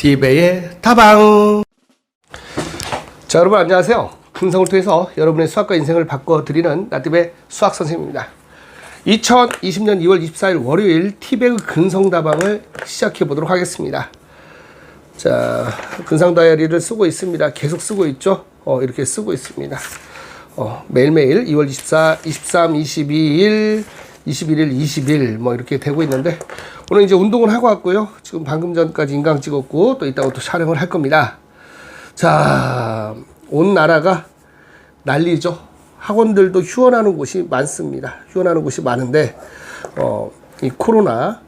디베의 다방. 자, 여러분 안녕하세요. 근성을 통해서 여러분의 수학과 인생을 바꿔드리는 나디베 수학 선생님입니다. 2020년 2월 24일 월요일 티베의 근성다방을 시작해 보도록 하겠습니다. 자, 근성 다이어리를 쓰고 있습니다. 계속 쓰고 있죠. 이렇게 쓰고 있습니다. 매일매일 2월 24, 23, 22일, 21일, 20일 뭐 이렇게 되고 있는데, 오늘 이제 운동을 하고 왔고요. 지금 방금 전까지 인강 찍었고 또 이따가 또 촬영을 할 겁니다. 자, 온 나라가 난리죠. 학원들도 휴원하는 곳이 많습니다. 휴원하는 곳이 많은데 이 코로나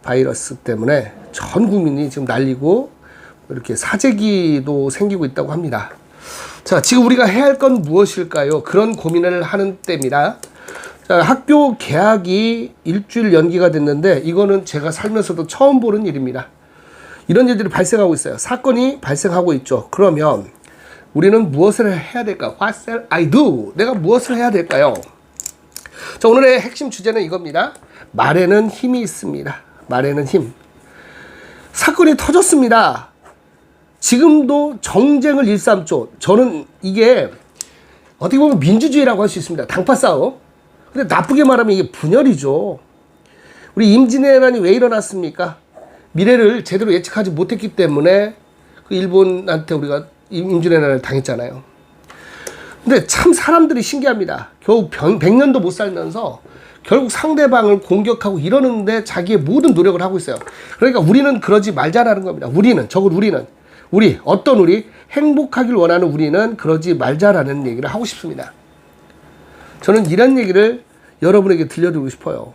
바이러스 때문에 전 국민이 지금 난리고 이렇게 사재기도 생기고 있다고 합니다. 자, 지금 우리가 해야 할 건 무엇일까요? 그런 고민을 하는 때입니다. 자, 학교 개학이 일주일 연기가 됐는데 이거는 제가 살면서도 처음 보는 일입니다. 이런 일들이 발생하고 있어요. 사건이 발생하고 있죠. 그러면 우리는 무엇을 해야 될까? What shall I do? 내가 무엇을 해야 될까요? 자, 오늘의 핵심 주제는 이겁니다. 말에는 힘이 있습니다. 말에는 힘. 사건이 터졌습니다. 지금도 정쟁을 일삼죠. 저는 이게 어떻게 보면 민주주의라고 할 수 있습니다. 당파 싸움. 근데 나쁘게 말하면 이게 분열이죠. 우리 임진왜란이 왜 일어났습니까? 미래를 제대로 예측하지 못했기 때문에 그 일본한테 우리가 임진왜란을 당했잖아요. 근데 참 사람들이 신기합니다. 겨우 100년도 못 살면서 결국 상대방을 공격하고 이러는데 자기의 모든 노력을 하고 있어요. 그러니까 우리는 그러지 말자라는 겁니다. 우리 어떤 우리 행복하길 원하는 우리는 그러지 말자라는 얘기를 하고 싶습니다. 저는 이런 얘기를 여러분에게 들려드리고 싶어요.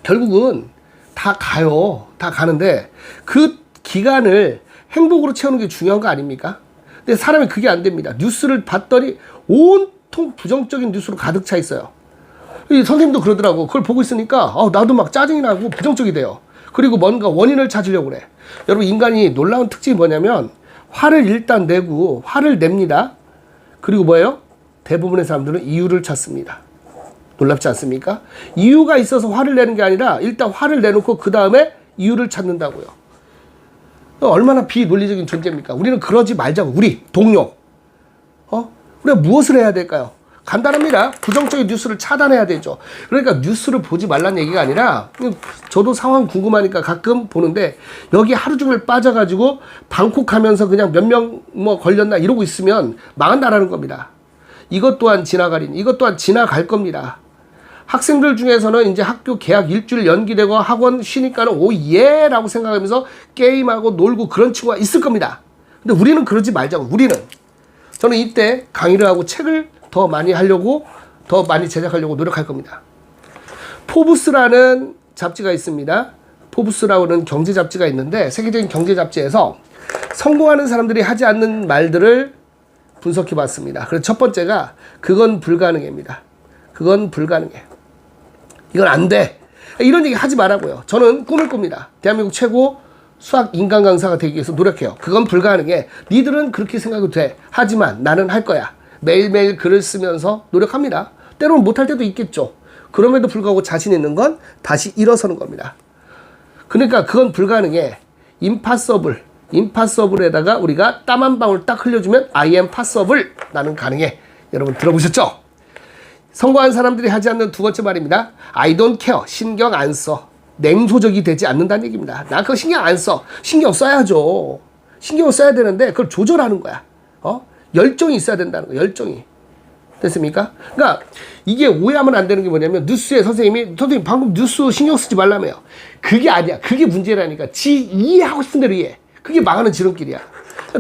결국은 다 가요. 다 가는데 그 기간을 행복으로 채우는 게 중요한 거 아닙니까? 근데 사람이 그게 안 됩니다. 뉴스를 봤더니 온통 부정적인 뉴스로 가득 차 있어요. 이 선생님도 그러더라고. 그걸 보고 있으니까 나도 막 짜증이 나고 부정적이 돼요. 그리고 뭔가 원인을 찾으려고 그래. 여러분, 인간이 놀라운 특징이 뭐냐면 화를 일단 내고 화를 냅니다. 그리고 뭐예요? 대부분의 사람들은 이유를 찾습니다. 놀랍지 않습니까? 이유가 있어서 화를 내는 게 아니라 일단 화를 내놓고 그 다음에 이유를 찾는다고요. 얼마나 비논리적인 존재입니까? 우리는 그러지 말자고. 우리 동료. 우리가 무엇을 해야 될까요? 간단합니다. 부정적인 뉴스를 차단해야 되죠. 그러니까 뉴스를 보지 말라는 얘기가 아니라, 저도 상황 궁금하니까 가끔 보는데 여기 하루 종일 빠져가지고 방콕하면서 그냥 몇 명 뭐 걸렸나 이러고 있으면 망한다라는 겁니다. 이것 또한 지나갈 겁니다. 학생들 중에서는 이제 학교 개학 일주일 연기되고 학원 쉬니까는 오예 라고 생각하면서 게임하고 놀고 그런 친구가 있을 겁니다. 근데 우리는 그러지 말자고. 저는 이때 강의를 하고 책을 더 많이 제작하려고 노력할 겁니다. 포브스라는 잡지가 있습니다. 포브스라고는 경제 잡지가 있는데, 세계적인 경제 잡지에서 성공하는 사람들이 하지 않는 말들을 분석해 봤습니다. 그래서 첫 번째가 그건 불가능입니다. 그건 불가능해. 이건 안 돼. 이런 얘기 하지 말라고요. 저는 꿈을 꿉니다. 대한민국 최고 수학 인간 강사가 되기 위해서 노력해요. 그건 불가능해. 니들은 그렇게 생각해도 돼. 하지만 나는 할 거야. 매일매일 글을 쓰면서 노력합니다. 때로는 못할 때도 있겠죠. 그럼에도 불구하고 자신 있는 건 다시 일어서는 겁니다. 그러니까 그건 불가능해. impossible에다가 우리가 땀 한 방울 딱 흘려주면 I am possible. 나는 가능해. 여러분 들어보셨죠? 성공한 사람들이 하지 않는 두 번째 말입니다. I don't care. 신경 안 써. 냉소적이 되지 않는다는 얘기입니다. 나 그거 신경 안 써. 신경 써야죠. 신경을 써야 되는데 그걸 조절하는 거야. 열정이 있어야 된다는 거야. 열정이. 됐습니까? 그러니까 이게 오해하면 안 되는 게 뭐냐면, 뉴스에 선생님 방금 뉴스 신경 쓰지 말라며요. 그게 아니야. 그게 문제라니까. 지 이해하고 싶은 대로 이해. 그게 망하는 지름길이야.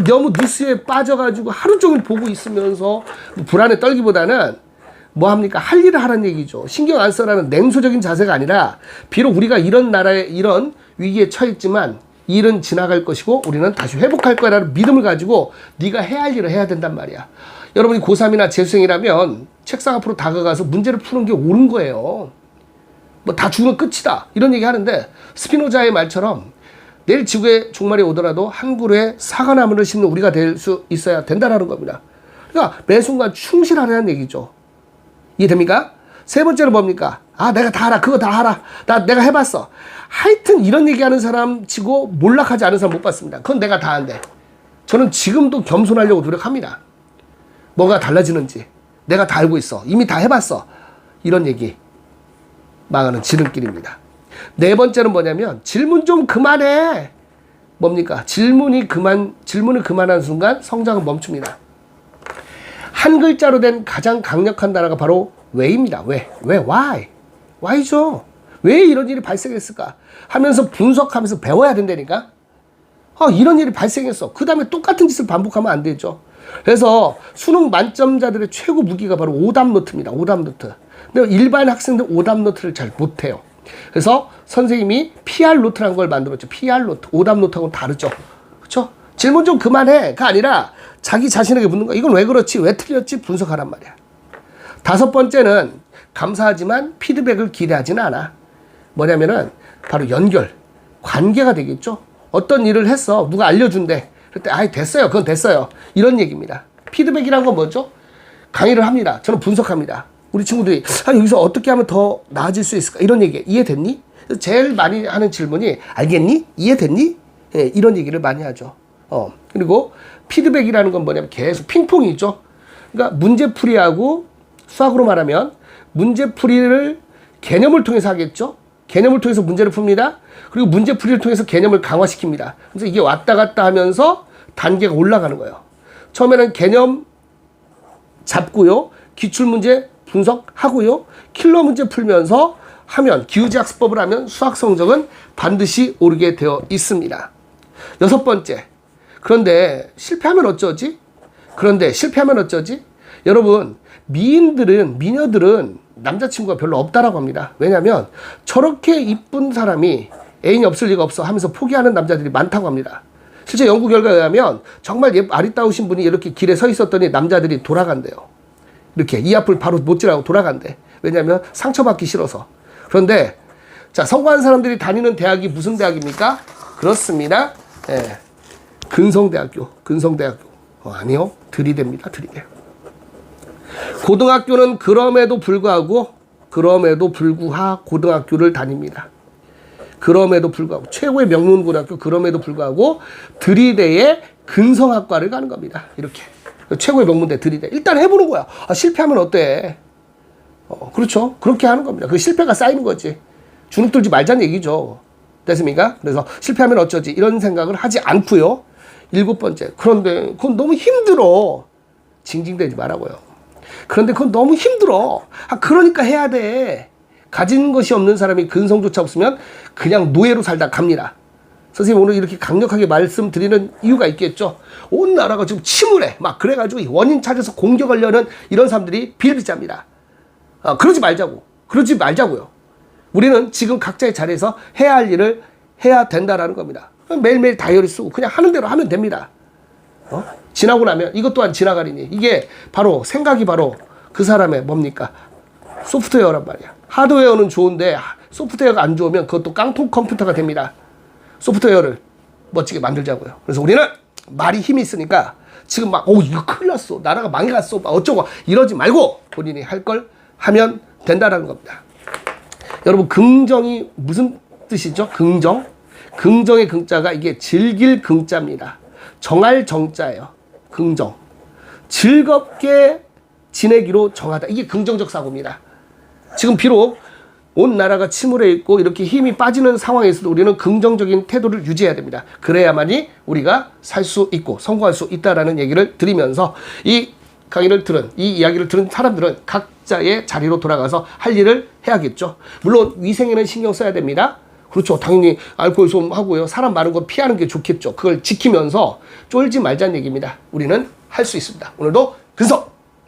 너무 뉴스에 빠져가지고 하루 종일 보고 있으면서 불안에 떨기보다는 뭐 합니까? 할 일을 하라는 얘기죠. 신경 안 써라는 냉소적인 자세가 아니라, 비록 우리가 이런 나라에 이런 위기에 처했지만 일은 지나갈 것이고 우리는 다시 회복할 거라는 믿음을 가지고 네가 해야 할 일을 해야 된단 말이야. 여러분이 고3이나 재수생이라면 책상 앞으로 다가가서 문제를 푸는 게 옳은 거예요. 뭐 다 죽으면 끝이다 이런 얘기 하는데, 스피노자의 말처럼 내일 지구의 종말이 오더라도 한 그루의 사과나무를 심는 우리가 될 수 있어야 된다는 겁니다. 그러니까 매 순간 충실하라는 얘기죠. 이해됩니까? 세 번째는 뭡니까? 아, 내가 다 알아. 그거 다 알아. 내가 해봤어. 하여튼 이런 얘기하는 사람 치고 몰락하지 않은 사람 못 봤습니다. 그건 내가 다 안돼. 저는 지금도 겸손하려고 노력합니다. 뭐가 달라지는지. 내가 다 알고 있어. 이미 다 해봤어. 이런 얘기. 망하는 지름길입니다. 네 번째는 뭐냐면 질문 좀 그만해. 뭡니까? 질문을 그만한 순간 성장은 멈춥니다. 한 글자로 된 가장 강력한 단어가 바로 왜입니다. why? why죠? 왜 이런 일이 발생했을까? 하면서 분석하면서 배워야 된다니까? 이런 일이 발생했어. 그 다음에 똑같은 짓을 반복하면 안 되죠. 그래서 수능 만점자들의 최고 무기가 바로 오답 노트입니다. 오답 노트. 근데 일반 학생들 오답 노트를 잘 못해요. 그래서 선생님이 PR 노트라는 걸 만들었죠. PR 노트. 오답 노트하고는 다르죠. 그렇죠? 질문 좀 그만해가 아니라 자기 자신에게 묻는 거. 이건 왜 그렇지? 왜 틀렸지? 분석하란 말이야. 다섯 번째는 감사하지만 피드백을 기대하지는 않아. 뭐냐면은 바로 연결, 관계가 되겠죠. 어떤 일을 했어. 누가 알려준대. 그때 아이 됐어요. 그건 됐어요. 이런 얘기입니다. 피드백이란 건 뭐죠? 강의를 합니다. 저는 분석합니다. 우리 친구들이 여기서 어떻게 하면 더 나아질 수 있을까? 이런 얘기 이해됐니? 제일 많이 하는 질문이 알겠니? 이해됐니? 예, 이런 얘기를 많이 하죠. 그리고 피드백이라는 건 뭐냐면 계속 핑퐁이 있죠. 그러니까 문제풀이하고 수학으로 말하면 문제풀이를 개념을 통해서 하겠죠. 개념을 통해서 문제를 풉니다. 그리고 문제풀이를 통해서 개념을 강화시킵니다. 그래서 이게 왔다 갔다 하면서 단계가 올라가는 거예요. 처음에는 개념 잡고요. 기출문제 분석하고요. 킬러 문제 풀면서 하면 기후제학습법을 하면 수학 성적은 반드시 오르게 되어 있습니다. 여섯 번째. 그런데 실패하면 어쩌지? 여러분 미녀들은 남자친구가 별로 없다라고 합니다. 왜냐하면 저렇게 이쁜 사람이 애인이 없을 리가 없어 하면서 포기하는 남자들이 많다고 합니다. 실제 연구 결과에 의하면 정말 아리따우신 분이 이렇게 길에 서 있었더니 남자들이 돌아간대요. 이렇게 이 앞을 바로 못 지나고 돌아간대. 왜냐하면 상처받기 싫어서. 그런데 자, 성공한 사람들이 다니는 대학이 무슨 대학입니까? 그렇습니다. 예. 근성대학교. 아니요. 들이대입니다. 들이대. 고등학교는 그럼에도 불구하고 고등학교를 다닙니다. 그럼에도 불구하고 최고의 명문고등학교 그럼에도 불구하고 들이대의 근성학과를 가는 겁니다. 이렇게 최고의 명문대 들이대. 일단 해보는 거야. 실패하면 어때? 그렇죠. 그렇게 하는 겁니다. 그 실패가 쌓이는 거지. 주눅 들지 말자는 얘기죠. 됐습니까? 그래서 실패하면 어쩌지? 이런 생각을 하지 않고요. 일곱 번째. 그런데 그건 너무 힘들어. 징징대지 말라고요. 그런데 그건 너무 힘들어. 그러니까 해야 돼. 가진 것이 없는 사람이 근성조차 없으면 그냥 노예로 살다 갑니다. 선생님 오늘 이렇게 강력하게 말씀드리는 이유가 있겠죠. 온 나라가 지금 침울해. 막 그래가지고 원인 찾아서 공격하려는 이런 사람들이 비일비재합니다. 그러지 말자고요. 우리는 지금 각자의 자리에서 해야 할 일을 해야 된다라는 겁니다. 매일매일 다이어리 쓰고 그냥 하는 대로 하면 됩니다. 지나고 나면 이것 또한 지나가리니. 이게 바로 생각이 바로 그 사람의 뭡니까? 소프트웨어란 말이야. 하드웨어는 좋은데 소프트웨어가 안 좋으면 그것도 깡통 컴퓨터가 됩니다. 소프트웨어를 멋지게 만들자고요. 그래서 우리는 말이 힘이 있으니까 지금 막 이거 큰일 났어. 나라가 망해갔어. 어쩌고 이러지 말고 본인이 할 걸 하면 된다라는 겁니다. 여러분 긍정이 무슨 뜻이죠? 긍정의 긍자가 이게 즐길 긍자입니다. 정할 정자예요. 긍정. 즐겁게 지내기로 정하다. 이게 긍정적 사고입니다. 지금 비록 온 나라가 침울해 있고 이렇게 힘이 빠지는 상황에서도 우리는 긍정적인 태도를 유지해야 됩니다. 그래야만이 우리가 살 수 있고 성공할 수 있다라는 얘기를 드리면서 이 이야기를 들은 사람들은 각자의 자리로 돌아가서 할 일을 해야겠죠. 물론 위생에는 신경 써야 됩니다. 그렇죠. 당연히 알코올 소음하고요. 사람 많은 거 피하는 게 좋겠죠. 그걸 지키면서 쫄지 말자는 얘기입니다. 우리는 할 수 있습니다. 오늘도 근성!